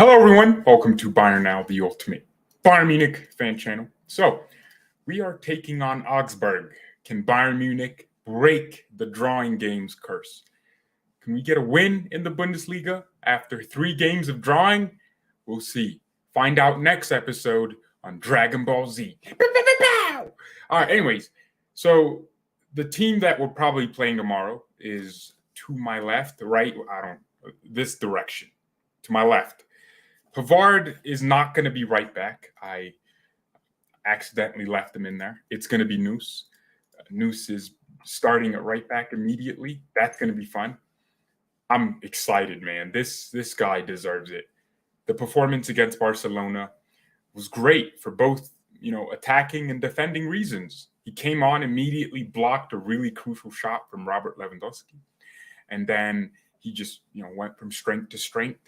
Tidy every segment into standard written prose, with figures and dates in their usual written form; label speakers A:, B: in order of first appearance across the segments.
A: Hello, everyone. Welcome to BayernNow, the ultimate Bayern Munich fan channel. So, we are taking on Augsburg. Can Bayern Munich break the drawing games curse? Can we get a win in the Bundesliga after 3 games of drawing? We'll see. Find out next episode on Dragon Ball Z. All right, anyways. So, the team that we're probably playing tomorrow is to my left, right? This direction. To my left. Pavard is not going to be right back. I accidentally left him in there. It's going to be Noose. Noose is starting at right back immediately. That's going to be fun. I'm excited, man. This guy deserves it. The performance against Barcelona was great for both, attacking and defending reasons. He came on, immediately blocked a really crucial shot from Robert Lewandowski. And then he just, went from strength to strength.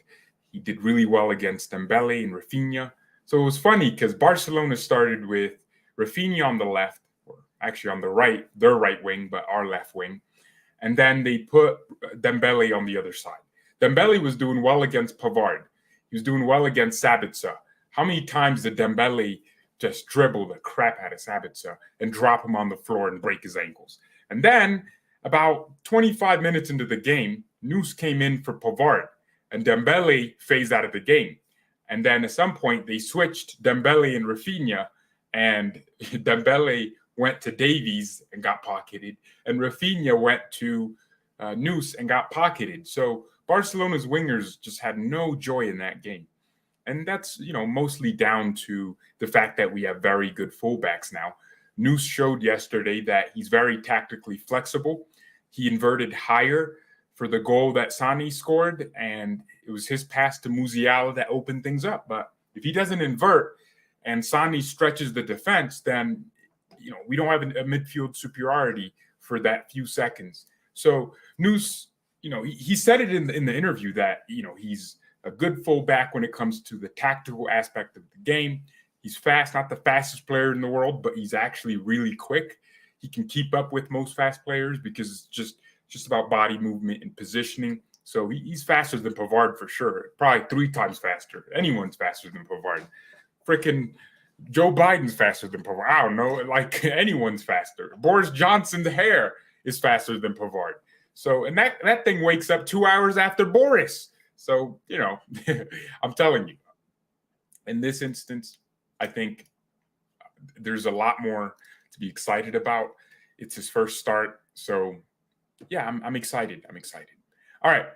A: He did really well against Dembele and Rafinha. So it was funny because Barcelona started with Rafinha on the left, or actually on the right, their right wing, but our left wing. And then they put Dembele on the other side. Dembele was doing well against Pavard. He was doing well against Sabitzer. How many times did Dembele just dribble the crap out of Sabitzer and drop him on the floor and break his ankles? And then about 25 minutes into the game, Noose came in for Pavard. And Dembele phased out of the game. And then at some point, they switched Dembele and Rafinha. And Dembele went to Davies and got pocketed. And Rafinha went to Noose and got pocketed. So Barcelona's wingers just had no joy in that game. And that's, mostly down to the fact that we have very good fullbacks now. Noose showed yesterday that he's very tactically flexible. He inverted higher for the goal that Sani scored, and it was his pass to Musiala that opened things up. But if he doesn't invert and Sani stretches the defense, then we don't have a midfield superiority for that few seconds. So Noose, he said it in the interview that he's a good fullback when it comes to the tactical aspect of the game. He's fast, not the fastest player in the world, but he's actually really quick. He can keep up with most fast players because it's just about body movement and positioning. So he's faster than Pavard for sure. Probably 3 times faster. Anyone's faster than Pavard. Freaking Joe Biden's faster than Pavard. I don't know. Like, anyone's faster. Boris Johnson's hair is faster than Pavard. So, and that thing wakes up 2 hours after Boris. So, I'm telling you. In this instance, I think there's a lot more to be excited about. It's his first start. So, yeah, I'm excited. All right.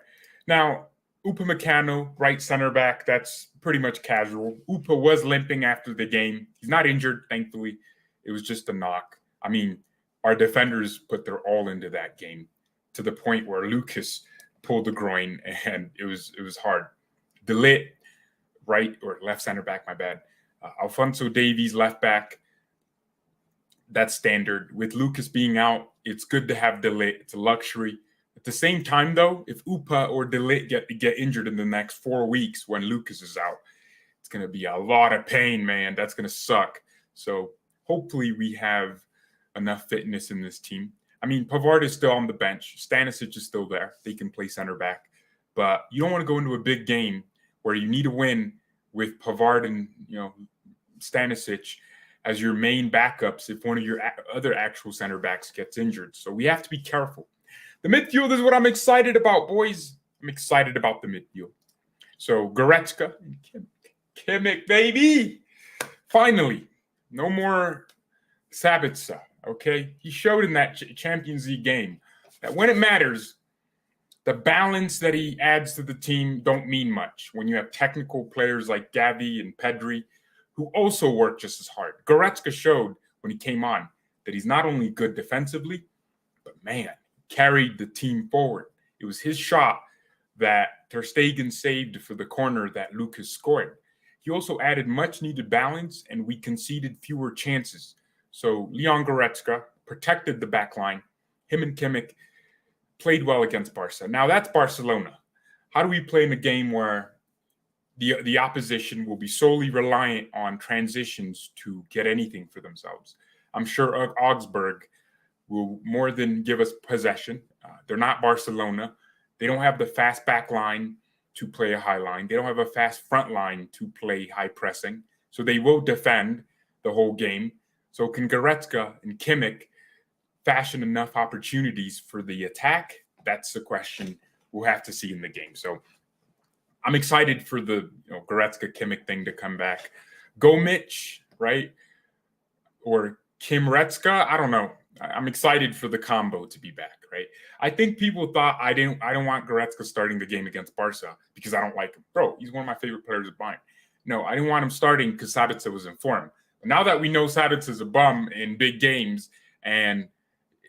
A: Now, Upamecano, right center back, that's pretty much casual. Upa was limping after the game. He's not injured, thankfully. It was just a knock. I mean, our defenders put their all into that game to the point where Lucas pulled the groin, and it was hard. De Ligt, right or left center back, my bad. Alphonso Davies, left back. That's standard. With Lucas being out, it's good to have De Ligt. It's a luxury. At the same time, though, if Upa or De Ligt get injured in the next 4 weeks when Lucas is out, it's going to be a lot of pain, man. That's going to suck. So hopefully we have enough fitness in this team. I mean, Pavard is still on the bench. Stanisic is still there. They can play center back. But you don't want to go into a big game where you need a win with Pavard and, Stanisic as your main backups if one of your other actual center backs gets injured. So we have to be careful. The midfield is what I'm excited about, boys. I'm excited about the midfield. So Goretzka and Kimmich, baby. Finally, no more Sabitzer, okay? He showed in that Champions League game that when it matters, the balance that he adds to the team don't mean much when you have technical players like Gavi and Pedri who also work just as hard. Goretzka showed when he came on that he's not only good defensively, but man, carried the team forward. It was his shot that Ter Stegen saved for the corner that Lucas scored. He also added much-needed balance, and we conceded fewer chances. So Leon Goretzka protected the back line. Him and Kimmich played well against Barca. Now, that's Barcelona. How do we play in a game where the opposition will be solely reliant on transitions to get anything for themselves? I'm sure Augsburg will more than give us possession. They're not Barcelona. They don't have the fast back line. to play a high line. They don't have a fast front line to play high pressing. So they will defend the whole game. So can Goretzka and Kimmich fashion enough opportunities for the attack? That's the question we'll have to see in the game. So I'm excited for the Goretzka Kimmich thing to come back. Gomich, right? Or Kimretzka, I don't know. I'm excited for the combo to be back, right? I think people thought I don't want Goretzka starting the game against Barca because I don't like him. Bro, he's one of my favorite players of Bayern. No, I didn't want him starting because Sabitzer was in form. But now that we know Sabitzer's a bum in big games and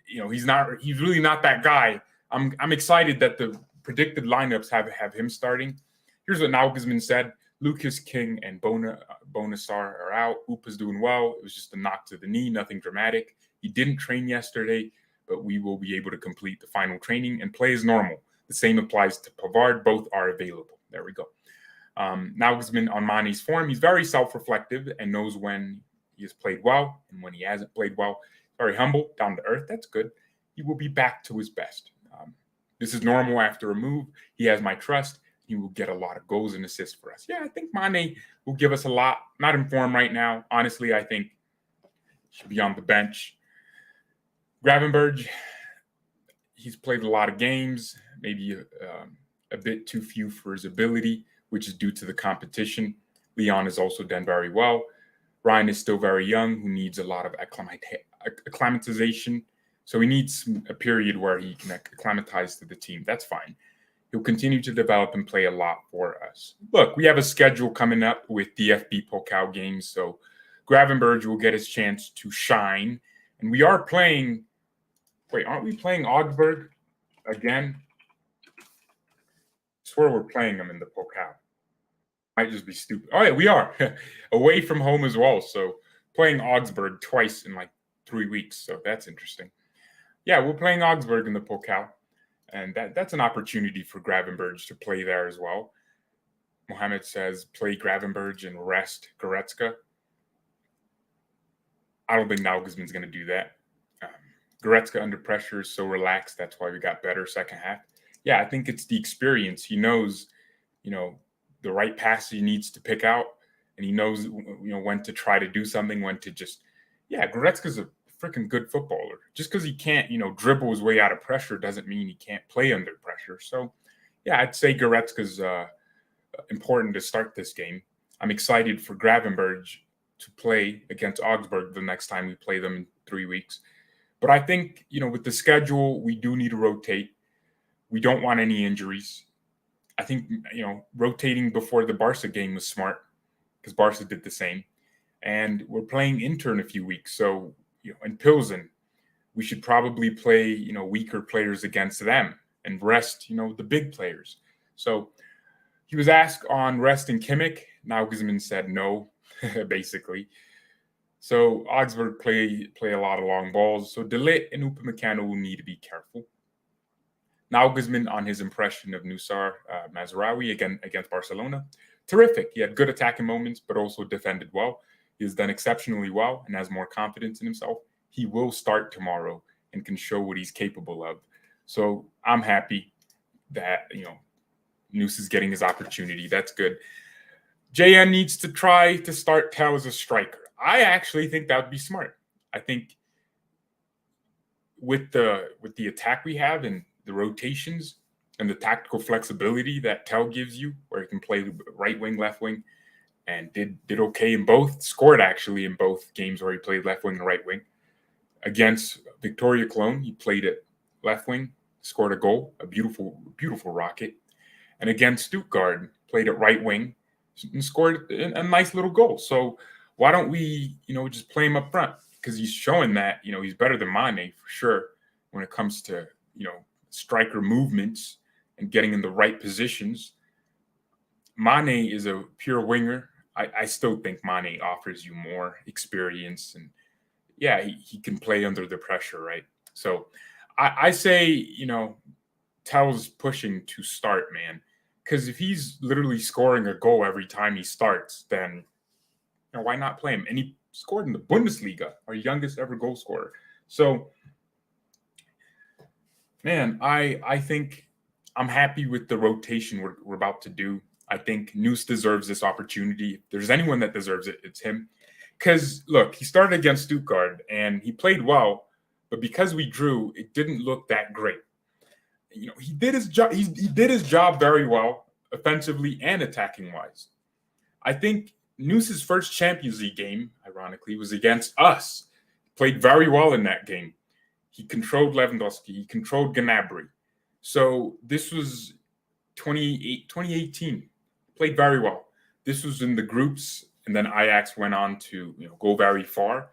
A: he's really not that guy, I'm excited that the predicted lineups have him starting. Here's what Nagelsmann said. Lucas, King, and Bonasar are out. Upa's doing well. It was just a knock to the knee, nothing dramatic. He didn't train yesterday, but we will be able to complete the final training and play as normal. The same applies to Pavard. Both are available. There we go. Nagelsmann on Mane's form. He's very self-reflective and knows when he has played well and when he hasn't played well. Very humble, down to earth. That's good. He will be back to his best. This is normal after a move. He has my trust. He will get a lot of goals and assists for us. Yeah, I think Mane will give us a lot. Not in form right now. Honestly, I think he should be on the bench. Gravenberch, he's played a lot of games, maybe a bit too few for his ability, which is due to the competition. Leon has also done very well. Ryan is still very young, who needs a lot of acclimatization. So he needs a period where he can acclimatize to the team. That's fine. He'll continue to develop and play a lot for us. Look, we have a schedule coming up with DFB Pokal games, so Gravenberch will get his chance to shine. And we are playing – wait, aren't we playing Augsburg again? I swear we're playing them in the Pokal. Might just be stupid. Oh, yeah, we are. Away from home as well, so playing Augsburg twice in like 3 weeks, so that's interesting. Yeah, we're playing Augsburg in the Pokal. And that's an opportunity for Gravenberch to play there as well. Mohammed says, play Gravenberch and rest Goretzka. I don't think Nagelsmann's going to do that. Goretzka under pressure is so relaxed. That's why we got better second half. Yeah, I think it's the experience. He knows, the right pass he needs to pick out. And he knows, when to try to do something, when to just, Goretzka's a freaking good footballer. Just because he can't, dribble his way out of pressure doesn't mean he can't play under pressure. So, I'd say Goretzka's important to start this game. I'm excited for Gravenberch to play against Augsburg the next time we play them in 3 weeks. But I think, with the schedule, we do need to rotate. We don't want any injuries. I think, rotating before the Barca game was smart because Barca did the same. And we're playing Inter in a few weeks. So, in Pilsen, we should probably play, weaker players against them and rest, the big players. So he was asked on resting Kimmich. Nagelsmann said no, basically. So Augsburg play a lot of long balls. So De Ligt and Upamecano will need to be careful. Nagelsmann on his impression of Nusar Mazraoui against Barcelona. Terrific. He had good attacking moments, but also defended well. He has done exceptionally well and has more confidence in himself. He will start tomorrow and can show what he's capable of. So I'm happy that, Nus is getting his opportunity. That's good. JN needs to try to start Tel as a striker. I actually think that would be smart. I think with the attack we have and the rotations and the tactical flexibility that Tel gives you, where he can play right wing, left wing, and did okay in both, scored actually in both games where he played left wing and right wing. Against Victoria Cologne, he played at left wing, scored a goal, a beautiful, beautiful rocket. And against Stuttgart, played at right wing and scored a nice little goal. So why don't we, just play him up front? Because he's showing that, he's better than Mane for sure when it comes to, striker movements and getting in the right positions. Mane is a pure winger. I still think Mane offers you more experience and he can play under the pressure, right? So I say, Tel's pushing to start, man. Because if he's literally scoring a goal every time he starts, then why not play him? And he scored in the Bundesliga, our youngest ever goal scorer. So, man, I think I'm happy with the rotation we're about to do. I think Noose deserves this opportunity. If there's anyone that deserves it, it's him. Because, look, he started against Stuttgart, and he played well, but because we drew, it didn't look that great. He did his job. He did his job very well, offensively and attacking wise. I think Noose's first Champions League game, ironically, was against us. Played very well in that game. He controlled Lewandowski. He controlled Gnabry. So this was 2018. Played very well. This was in the groups, and then Ajax went on to go very far.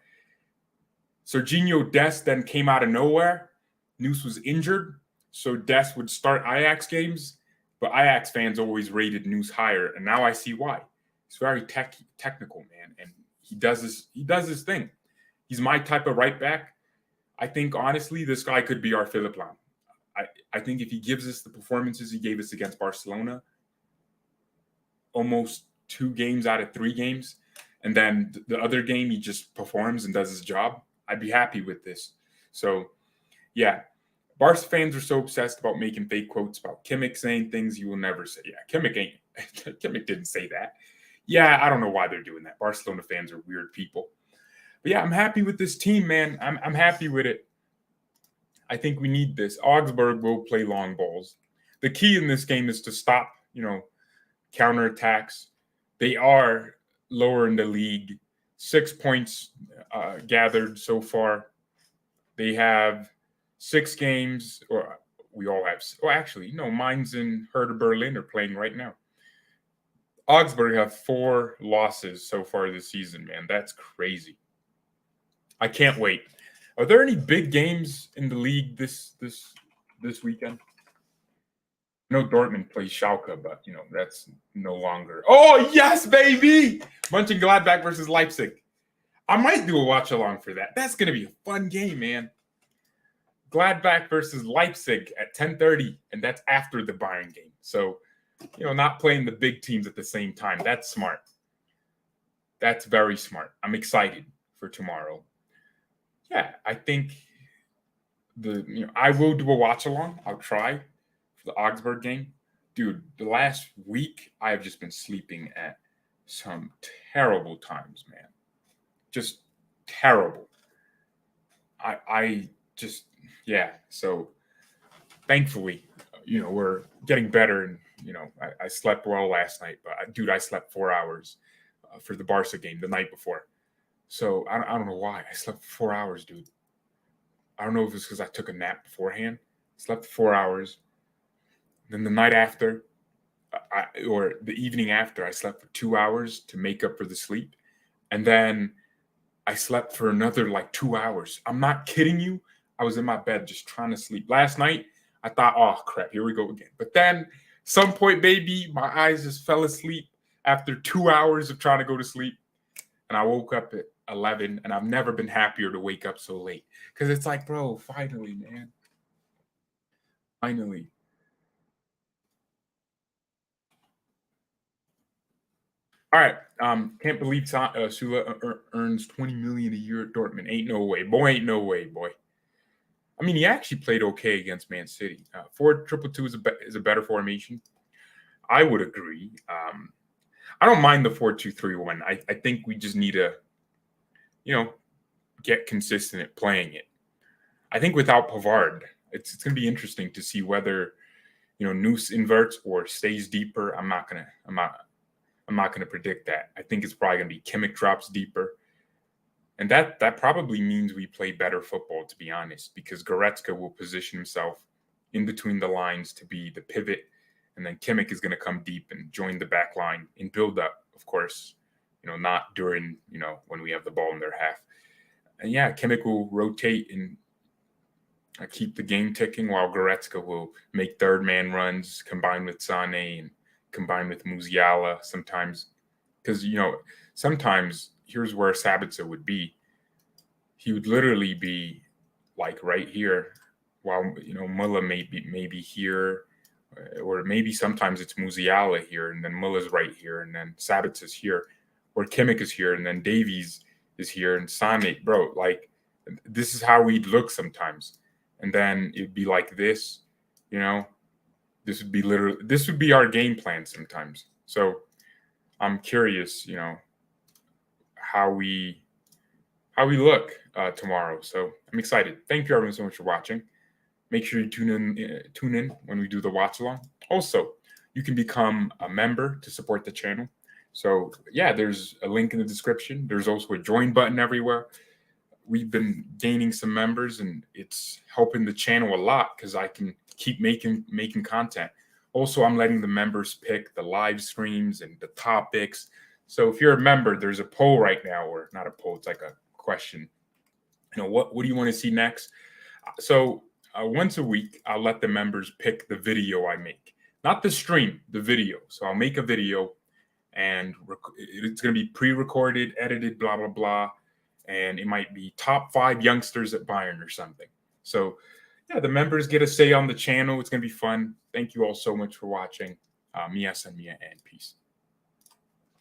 A: Serginho Dest then came out of nowhere. Noose was injured, so Dest would start Ajax games, but Ajax fans always rated Noose higher, and now I see why. He's very technical, man, and he does his thing. He's my type of right back. I think, honestly, this guy could be our Philipp Lahm. I think if he gives us the performances he gave us against Barcelona, almost 2 games out of 3 games, and then the other game he just performs and does his job, I'd be happy with this. So, yeah, Barca fans are so obsessed about making fake quotes about Kimmich saying things you will never say. Yeah, Kimmich didn't say that. Yeah, I don't know why they're doing that. Barcelona fans are weird people. But yeah, I'm happy with this team, man. I'm happy with it. I think we need this. Augsburg will play long balls. The key in this game is to stop, counterattacks. They are lower in the league. 6 points gathered so far. They have 6 games, or we all have. Well, actually, no, Mainz and Hertha Berlin are playing right now. Augsburg have 4 losses so far this season, man. That's crazy. I can't wait. Are there any big games in the league this weekend? I know Dortmund plays Schalke, but that's no longer. Oh yes, baby! Mönchengladbach versus Leipzig. I might do a watch along for that. That's gonna be a fun game, man. Gladbach versus Leipzig at 10:30, and that's after the Bayern game. So, not playing the big teams at the same time. That's smart. That's very smart. I'm excited for tomorrow. Yeah, I think I will do a watch along. I'll try for the Augsburg game. Dude, the last week I have just been sleeping at some terrible times, man. Just terrible. So thankfully, we're getting better, and I slept well last night, but I slept 4 hours for the Barca game the night before. So I don't know why. I slept for 4 hours, dude. I don't know if it's because I took a nap beforehand. Slept 4 hours. Then the night after, or the evening after, I slept for 2 hours to make up for the sleep. And then I slept for another 2 hours. I'm not kidding you. I was in my bed just trying to sleep. Last night, I thought, oh, crap, here we go again. But then some point, baby, my eyes just fell asleep after 2 hours of trying to go to sleep. And I woke up at 11, and I've never been happier to wake up so late. Because it's like, bro, finally, man. Finally. All right. Can't believe Sula earns $20 million a year at Dortmund. Ain't no way. Ain't no way, boy. I mean, he actually played okay against Man City. 4-2-2 is a better formation. I would agree. I don't mind the 4-2-3-1. I think we just need to, get consistent at playing it. I think without Pavard, it's going to be interesting to see whether, Noose inverts or stays deeper. I'm not gonna predict that. I think it's probably going to be Kimmich drops deeper. And that probably means we play better football, to be honest, because Goretzka will position himself in between the lines to be the pivot, and then Kimmich is going to come deep and join the back line in build-up, of course, not during, when we have the ball in their half. And yeah, Kimmich will rotate and keep the game ticking while Goretzka will make third-man runs, combine with Sané and combine with Musiala sometimes. Because, sometimes here's where Sabitzer would be. He would literally be right here, while Muller maybe here, or maybe sometimes it's Musiala here, and then Muller's right here, and then Sabitzer's here, or Kimmich is here, and then Davies is here, and Sané, bro. This is how we'd look sometimes, and then it'd be like this, this would be our game plan sometimes. So I'm curious, how we look tomorrow. So I'm excited. Thank you everyone so much for watching. Make sure you tune in when we do the watch along. Also, you can become a member to support the channel. So yeah, there's a link in the description. There's also a join button everywhere. We've been gaining some members, and it's helping the channel a lot because I can keep making content. Also, I'm letting the members pick the live streams and the topics. So if you're a member, there's a poll right now, or not a poll, it's like a question. What do you want to see next? So once a week, I'll let the members pick the video I make, not the stream, the video. So I'll make a video, and it's going to be pre-recorded, edited, blah, blah, blah. And it might be top 5 youngsters at Bayern or something. So yeah, the members get a say on the channel. It's going to be fun. Thank you all so much for watching. Mia and peace.